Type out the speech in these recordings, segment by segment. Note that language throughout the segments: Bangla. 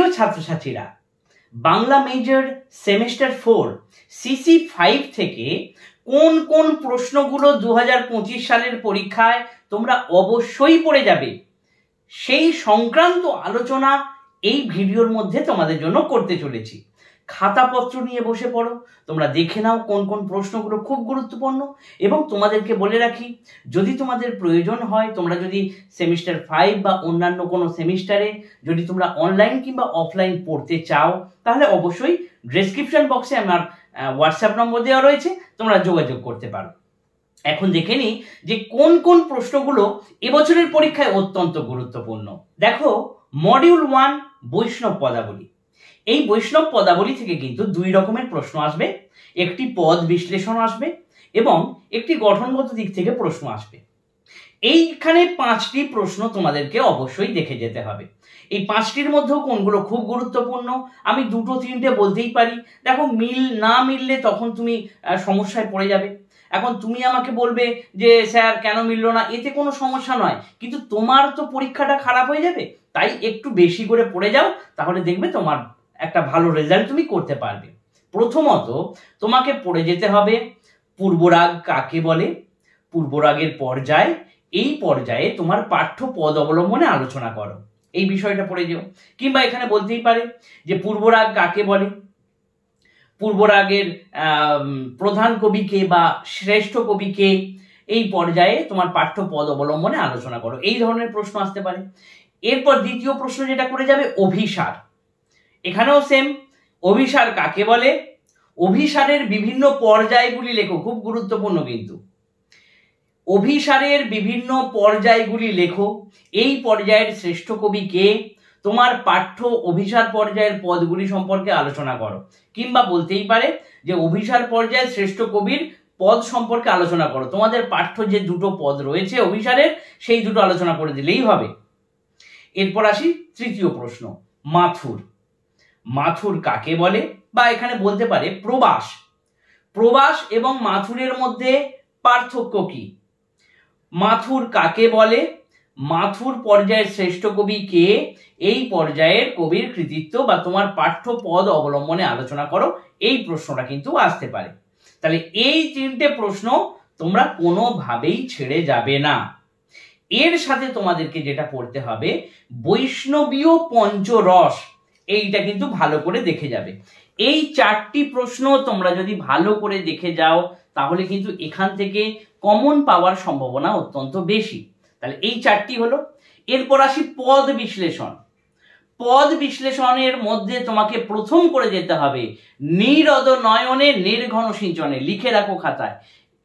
প্রিয় ছাত্রছাত্রীরা, বাংলা মেজর সেমিস্টার 4 সিসি 5 থেকে কোন কোন প্রশ্নগুলো 2025 সালের পরীক্ষায় তোমরা অবশ্যই পড়ে যাবে সেই সংক্রান্ত আলোচনা এই ভিডিওর মধ্যে তোমাদের জন্য করতে চলেছি। খাতাপত্র নিয়ে বসে পড়ো, তোমরা দেখে নাও কোন কোন প্রশ্নগুলো খুব গুরুত্বপূর্ণ। এবং তোমাদেরকে বলে রাখি, যদি তোমাদের প্রয়োজন হয়, তোমরা যদি সেমিস্টার 5 বা অন্যান্য কোনো সেমিস্টারে যদি তোমরা অনলাইন কিংবা অফলাইন পড়তে চাও, তাহলে অবশ্যই ডেসক্রিপশন বক্সে আমার হোয়াটসঅ্যাপ নম্বর দেওয়া রয়েছে, তোমরা যোগাযোগ করতে পারো। এখন দেখে নিই যে কোন কোন প্রশ্নগুলো এবছরের পরীক্ষায় অত্যন্ত গুরুত্বপূর্ণ। দেখো, মডিউল 1 বৈষ্ণব পদাবলী। এই বৈষ্ণব পদাবলী থেকে কিন্তু দুই রকমের প্রশ্ন আসবে, একটি পদ বিশ্লেষণ আসবে এবং একটি গঠনগত দিক থেকে প্রশ্ন আসবে। এইখানে 5টি প্রশ্ন তোমাদেরকে অবশ্যই দেখে যেতে হবে। এই 5টির মধ্যেও কোনগুলো খুব গুরুত্বপূর্ণ আমি 2-3টে বলতেই পারি। দেখো, মিল না মিললে তখন তুমি সমস্যায় পড়ে যাবে। এখন তুমি আমাকে বলবে যে স্যার কেন মিললো না, এতে কোনো সমস্যা নয়, কিন্তু তোমার তো পরীক্ষাটা খারাপ হয়ে যাবে। তাই একটু বেশি করে পড়ে যাও, তাহলে দেখবে তোমার একটা ভালো রেজাল্ট তুমি করতে পারবে। প্রথমত তোমাকে পড়ে যেতে হবে পূর্বরাগ কাকে বলে, পূর্বরাগের পর্যায়, এই পর্যায়ে তোমার পাঠ্য পদ অবলম্বনে আলোচনা করো, এই বিষয়টা পড়ে যেও। কিংবা এখানে বলতেই পারে যে পূর্বরাগ কাকে বলে, পূর্বরাগের প্রধান কবি কে বা শ্রেষ্ঠ কবি কে, এই পর্যায়ে তোমার পাঠ্য পদ অবলম্বনে আলোচনা করো, এই ধরনের প্রশ্ন আসতে পারে। এরপর দ্বিতীয় প্রশ্ন যেটা করে যাবে অভিসার। এখানেও সেম, অভিসার কাকে বলে, অভিসারের বিভিন্ন পর্যায়গুলি লেখো, খুব গুরুত্বপূর্ণ কিন্তু। অভিসারের বিভিন্ন পর্যায়গুলি লেখো, এই পর্যায়ের শ্রেষ্ঠ কবি কে, তোমার পাঠ্য অভিসার পর্যায়ের পদগুলি সম্পর্কে আলোচনা করো। কিংবা বলতেই পারে যে অভিসার পর্যায়ের শ্রেষ্ঠ কবির পদ সম্পর্কে আলোচনা করো। তোমাদের পাঠ্য যে দুটো পদ রয়েছে অভিসারের, সেই দুটো আলোচনা করে দিলেই হবে। এরপর আসি তৃতীয় প্রশ্ন, মাথুর। মাথুর কাকে বলে, বা এখানে বলতে পারে প্রবাস। প্রবাস এবং মাথুরের মধ্যে পার্থক্য কি, মাথুর কাকে বলে, মাথুর পর্যায়ের শ্রেষ্ঠ কবি কে, এই পর্যায়ের কবির কৃতিত্ব বা তোমার পাঠ্য পদ অবলম্বনে আলোচনা করো, এই প্রশ্নটা কিন্তু আসতে পারে। তাহলে এই 3টে প্রশ্ন তোমরা কোনোভাবেই ছেড়ে যাবে না। এর সাথে তোমাদেরকে যেটা পড়তে হবে বৈষ্ণবীয় পঞ্চরস, এইটা কিন্তু ভালো করে দেখে যাবে। এই 4টি প্রশ্ন তোমরা যদি ভালো করে দেখে যাও, তাহলে কিন্তু এখান থেকে কমন পাওয়ার সম্ভাবনা অত্যন্ত বেশি। তাহলে এই 4টি হলো। এরপর আসি পদ বিশ্লেষণ। পদ বিশ্লেষণের মধ্যে তোমাকে প্রথম করে যেতে হবে নিরদ নয়নে নির্ঘন সিঞ্চনে, লিখে রাখো খাতায়।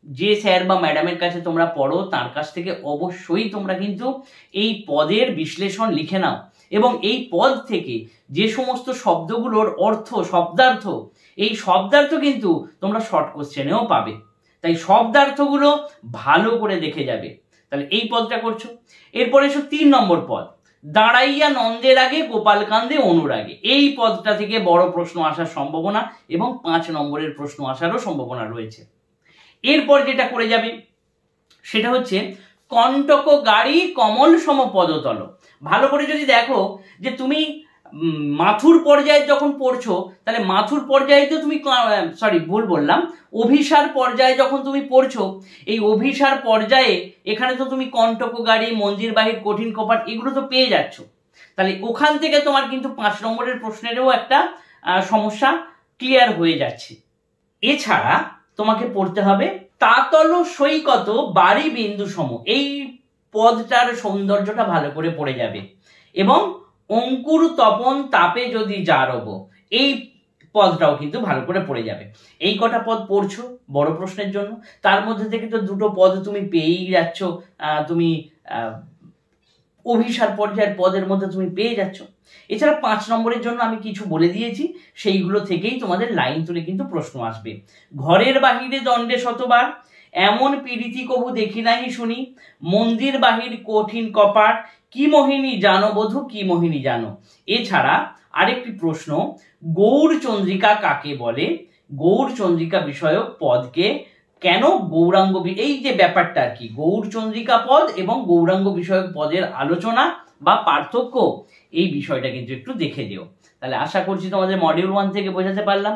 যে স্যার বা ম্যাডামের কাছে তোমরা পড়ো, তার কাছ থেকে অবশ্যই তোমরা কিন্তু এই পদের বিশ্লেষণ লিখে নাও, এবং এই পদ থেকে যে সমস্ত শব্দগুলোর অর্থ, শব্দার্থ, এই শব্দার্থ কিন্তু তোমরা শর্ট কোশ্চেনেও পাবে। তাই শব্দার্থগুলো ভালো করে দেখে যাবে। তাহলে এই পদটা করছো। এরপরে এসো 3 নম্বর পদ, দাঁড়াইয়া নন্দের আগে গোপাল কান্দে অনুরাগে। এই পদটা থেকে বড় প্রশ্ন আসার সম্ভাবনা এবং 5 নম্বরের প্রশ্ন আসারও সম্ভাবনা রয়েছে। এরপর যেটা করে যাবে সেটা হচ্ছে কণ্টক গাড়ি কমল সম পদতল। ভালো করে যদি দেখো যে তুমি মাথুর পর্যায়ে যখন পড়ছো, তাহলে মাথুর পর্যায়ে তো তুমি অভিসার পর্যায়ে যখন তুমি পড়ছো, এই অভিসার পর্যায়ে এখানে তো তুমি কণ্টক গাড়ি, মঞ্জির বাহির, কঠিন কপাট, এগুলো তো পেয়ে যাচ্ছ। তাহলে ওখান থেকে তোমার কিন্তু 5 নম্বরের প্রশ্নেরও একটা সমস্যা ক্লিয়ার হয়ে যাচ্ছে। এছাড়া তোমাকে পড়তে হবে তাতল সৈকত বাড়ি বিন্দু সম, এই পদটার সৌন্দর্যটা ভালো করে পড়ে যাবে। এবং অঙ্কুর তপন তাপে যদি জারব, এই পদটাও কিন্তু ভালো করে পড়ে যাবে। এই কটা পদ পড়ছো বড় প্রশ্নের জন্য, তার মধ্যে থেকে তো 2টো পদ তুমি পেয়েই যাচ্ছ, তুমি অভিসার পর্যায়ের পদের মধ্যে তুমি পেয়ে যাচ্ছ। এছাড়া 5 নম্বরের জন্য আমি কিছু বলে দিয়েছি, সেইগুলো থেকেই তোমাদের লাইন তুলে কিন্তু প্রশ্ন আসবে। ঘরের বাহিরে দণ্ডে শতবার, এমন পীড়িতি কবু দেখি নাহি শুনি, মন্দির বাহির কঠিন কপাট, কি মোহিনী জানো বধূ, কি মোহিনী জানো। এছাড়া আরেকটি প্রশ্ন, গৌর চন্দ্রিকা কাকে বলে, গৌর চন্দ্রিকা বিষয়ক পদকে কেন গৌরাঙ্গ, এই যে ব্যাপারটা আর কি, গৌর চন্দ্রিকা পদ এবং গৌরাঙ্গ বিষয়ক পদের আলোচনা বা পার্থক্য, এই বিষয়টা কিন্তু একটু দেখে দিও। তাহলে আশা করছি তোমাদের মডিউল 1 থেকে বোঝাতে পারলাম।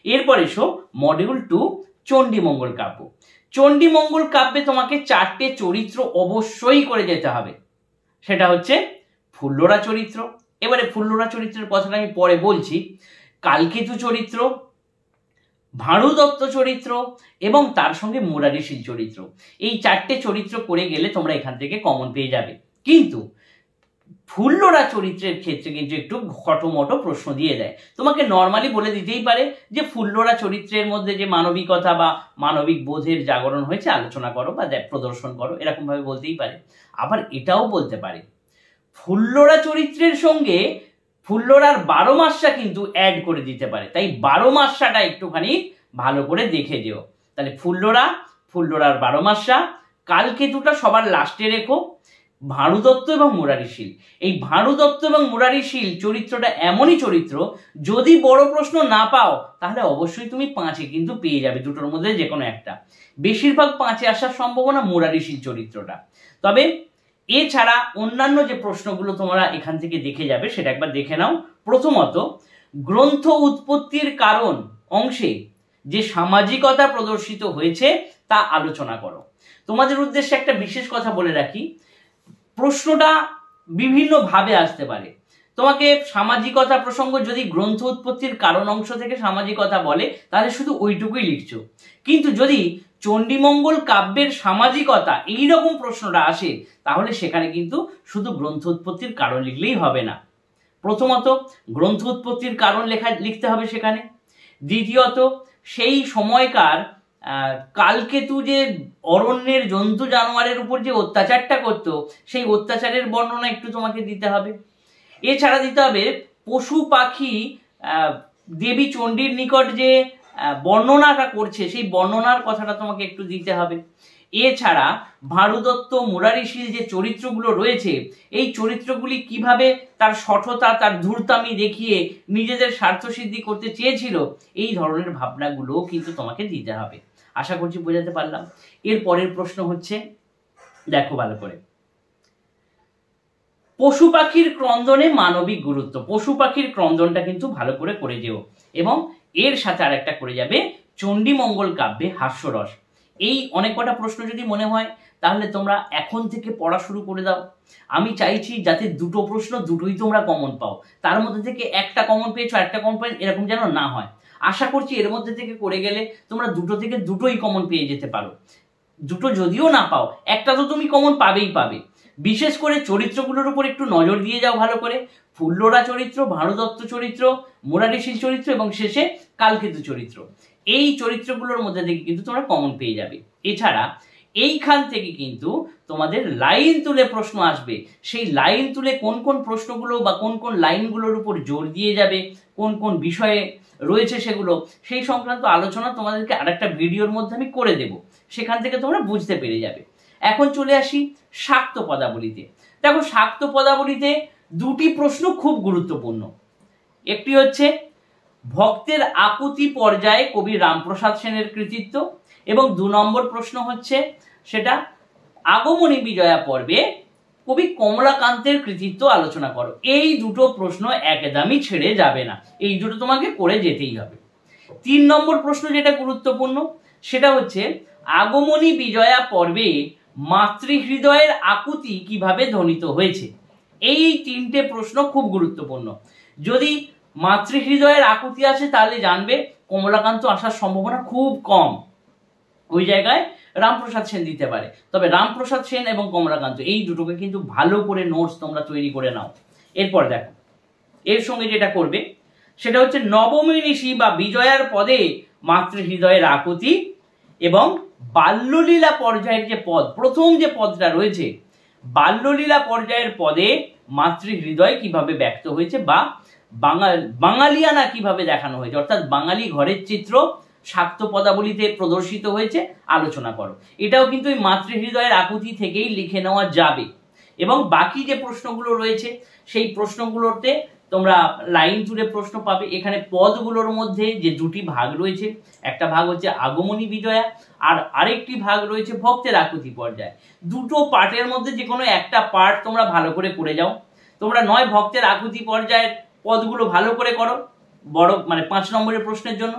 এরপর এসো মডিউল 2, চণ্ডীমঙ্গল কাব্য। চণ্ডীমঙ্গল কাব্যে তোমাকে 4টে চরিত্র অবশ্যই করে যেতে হবে। সেটা হচ্ছে ফুল্লরা চরিত্র, এবারে ফুল্লরা চরিত্রের কথাটা আমি পরে বলছি, কালকেতু চরিত্র, ভাঁড়ু দত্ত চরিত্র এবং তার সঙ্গে মুরারিশীল চরিত্র। এই 4টে চরিত্র করে গেলে তোমরা এখান থেকে কমন পেয়ে যাবে। কিন্তু ফুল্লরা চরিত্রের ক্ষেত্রে কিন্তু একটু খটোমটো প্রশ্ন দিয়ে দেয়। তোমাকে নর্মালি বলে দিতেই পারে যে ফুল্লরা চরিত্রের মধ্যে যে মানবিকতা বা মানবিক বোধের জাগরণ হয়েছে আলোচনা করো বা প্রদর্শন করো, এরকম ভাবে বলতেই পারে। আবার এটাও বলতে পারে ফুল্লরা চরিত্রের সঙ্গে ফুল্লরার 12 মাসটা কিন্তু অ্যাড করে দিতে পারে, তাই 12 মাসটা একটুখানি ভালো করে দেখে যেও। তাহলে ফুল্লরার 12 মাসটা, কালকেতুটা সবার লাস্টে রেখো, ভাঁড়ু দত্ত এবং মুরারিশীল। এই ভাঁড়ু দত্ত এবং মুরারিশীল চরিত্রটা এমনই চরিত্র, যদি বড় প্রশ্ন না পাও তাহলে অবশ্যই তুমি 5-এ কিন্তু পেয়ে যাবে, দুটোর মধ্যে যে কোনো একটা। বেশিরভাগ 5-এ আসার সম্ভাবনা মুরারিশীল চরিত্রটা। তবে এছাড়া অন্যান্য যে প্রশ্নগুলো তোমরা এখান থেকে দেখে যাবে সেটা একবার দেখে নাও। প্রথমত, গ্রন্থ উৎপত্তির কারণ অংশে যে সামাজিকতা প্রদর্শিত হয়েছে তা আলোচনা করো। তোমাদের উদ্দেশ্যে একটা বিশেষ কথা বলে রাখি, প্রশ্নটা বিভিন্ন ভাবে আসতে পারে। তোমাকে সামাজিকতা প্রসঙ্গ যদি গ্রন্থ উৎপত্তির কারণ অংশ থেকে সামাজিকতা বলে তাহলে শুধু ওইটুকুই লিখছো, কিন্তু যদি চণ্ডীমঙ্গল কাব্যের সামাজিকতা এইরকম প্রশ্নটা আসে তাহলে সেখানে কিন্তু শুধু গ্রন্থ উৎপত্তির কারণ লিখলেই হবে না। প্রথমত, গ্রন্থ উৎপত্তির কারণ লিখতে হবে সেখানে। দ্বিতীয়ত, সেই সময়কার কালকেতু যে অরণ্যের জন্তু জানোয়ারের উপর যে অত্যাচারটা করতো সেই অত্যাচারের বর্ণনা একটু তোমাকে দিতে হবে। এছাড়া দিতে হবে পশু পাখি দেবী চণ্ডীর নিকট যে বর্ণনাটা করছে সেই বর্ণনার কথাটা তোমাকে একটু দিতে হবে। এছাড়া ভাঁড়ু দত্ত মুরারিশীল যে চরিত্রগুলো রয়েছে এই চরিত্রগুলি কিভাবে তার সঠতা তার ধূর্তামি দেখিয়ে নিজেদের স্বার্থসিদ্ধি করতে চেয়েছিল এই ধরনের ভাবনাগুলোও কিন্তু তোমাকে দিতে হবে। আশা করছি বোঝাতে পারলাম। এর পরের প্রশ্ন হচ্ছে, দেখো ভালো করে, পশু পাখির ক্রন্দনে মানবিক গুরুত্ব। পশু পাখির ক্রন্দনটা কিন্তু ভালো করে করে যেও এবং এর সাথে আর একটা করে যাবে চণ্ডীমঙ্গল কাব্যে হাস্যরস। এই অনেক কটা প্রশ্ন যদি মনে হয় তাহলে তোমরা এখন থেকে পড়া শুরু করে দাও। আমি চাইছি যাতে দুটো প্রশ্ন দুটোই তোমরা কমন পাও, তার মধ্যে থেকে একটা কমন পেয়েছো একটা কমন পেয়ে এরকম যেন না হয়। আশা করছি এর মধ্যে থেকে করে গেলে তোমরা দুটো থেকে দুটোই কমন পেয়ে যেতে পারো। দুটো যদিও না পাও একটা তো তুমি কমন পাবেই পাবে। বিশেষ করে চরিত্রগুলোর উপর একটু নজর দিয়ে যাও ভালো করে। ফুল্লরা চরিত্র, ভাঁড়ু দত্ত চরিত্র, মুরারিশীল চরিত্র এবং শেষে কালকেতু চরিত্র, এই চরিত্রগুলোর মধ্যে থেকে কিন্তু তোমরা কমন পেয়ে যাবে। এছাড়া এইখান থেকে কিন্তু তোমাদের লাইন তুলে প্রশ্ন আসবে। সেই লাইন তুলে কোন কোন প্রশ্নগুলো বা কোন কোন লাইনগুলোর উপর জোর দিয়ে যাবে, কোন কোন বিষয়ে রয়েছে সেগুলো, সেই সংক্রান্ত আলোচনা তোমাদেরকে আরেকটা ভিডিওর মধ্যে আমি করে দেব, সেখান থেকে তোমরা বুঝতে পেরে যাবে। এখন চলে আসি শাক্ত পদাবলিতে। দেখো, শাক্ত পদাবলিতে দুটি প্রশ্ন খুব গুরুত্বপূর্ণ। একটি হচ্ছে ভক্তের আকুতি পর্যায়ে কবি রামপ্রসাদ সেনের কৃতিত্ব, এবং 2 নম্বর প্রশ্ন হচ্ছে সেটা আগমনী বিজয়া পর্বে কবি কমলাকান্তের কৃতিত্ব আলোচনা করো। এই দুটো প্রশ্ন একদমই ছেড়ে যাবে না, এই দুটো তোমাকে করে যেতেই হবে। 3 নম্বর প্রশ্ন যেটা গুরুত্বপূর্ণ সেটা হচ্ছে আগমনী বিজয়া পর্বে মাতৃহৃদয়ের আকুতি কিভাবে ধ্বনিত হয়েছে। এই 3টে প্রশ্ন খুব গুরুত্বপূর্ণ। যদি মাতৃহৃদয়ের আকুতি আছে তাহলে জানবে কমলাকান্ত আসার সম্ভাবনা খুব কম, ওই জায়গায় রামপ্রসাদ সেন দিতে পারে। তবে রামপ্রসাদ সেন এবং কমলাকান্ত এই দুটোকে কিন্তু ভালো করে নোটস তোমরা তৈরি করে নাও। এরপর দেখো, এর সঙ্গে যেটা করবে সেটা হচ্ছে নবমী নিশি বা বিজয়ার পদে মাতৃহৃদয়ের আকুতি এবং বাল্যলীলা পর্যায়ের যে পদ, প্রথম যে পদটা রয়েছে বাল্যলীলা পর্যায়ের পদে মাতৃহৃদয় কিভাবে ব্যক্ত হয়েছে বা বাঙালিয়ানা কিভাবে দেখানো হয়েছে, অর্থাৎ বাঙালি ঘরের চিত্র শাক্ত পদাবলিতে প্রদর্শিত হয়েছে আলোচনা করো। এটাও কিন্তু এই মাতৃহৃদয়ের আকুতি থেকেই লিখে নেওয়া যাবে। এবং বাকি যে প্রশ্নগুলো রয়েছে সেই প্রশ্নগুলোতে তোমরা লাইন তুলে প্রশ্ন পাবে। এখানে পদগুলোর মধ্যে যে দুটি ভাগ রয়েছে, একটা ভাগ হচ্ছে আগমনী বিজয়া আর আরেকটি ভাগ রয়েছে ভক্তের আকুতি পর্যায়। দুটো পার্টের মধ্যে যে কোনো একটা পার্ট তোমরা ভালো করে করে যাও। তোমরা 9 ভক্তের আকুতি পর্যায়ের পদগুলো ভালো করে করো বড় মানে 5 নম্বরের প্রশ্নের জন্য,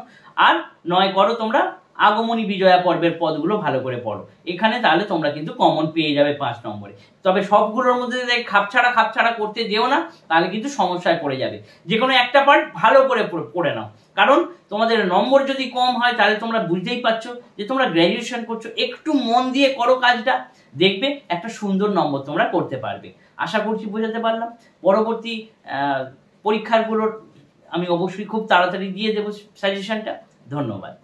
আর 9 করো তোমরা আগমনী বিজয়া পর্বের পদগুলো ভালো করে পড়ো। এখানে তাহলে তোমরা কিন্তু কমন পেয়ে যাবে 5 নম্বরে। তবে সবগুলোর মধ্যে খাপছাড়া করতে যেও না, তাহলে কিন্তু সমস্যায় পড়ে যাবে। যে কোনো একটা পার্ট ভালো করে পড়ে নাও, কারণ তোমাদের নম্বর যদি কম হয় তাহলে তোমরা বুঝতেই পারছো যে তোমরা গ্র্যাজুয়েশন করছো, একটু মন দিয়ে করো কাজটা, দেখবে একটা সুন্দর নম্বর তোমরা করতে পারবে। আশা করছি বোঝাতে পারলাম। পরবর্তী পরীক্ষাগুলোর আমি অবশ্যই খুব তাড়াতাড়ি দিয়ে দেবো সাজেশনটা। ধন্যবাদ।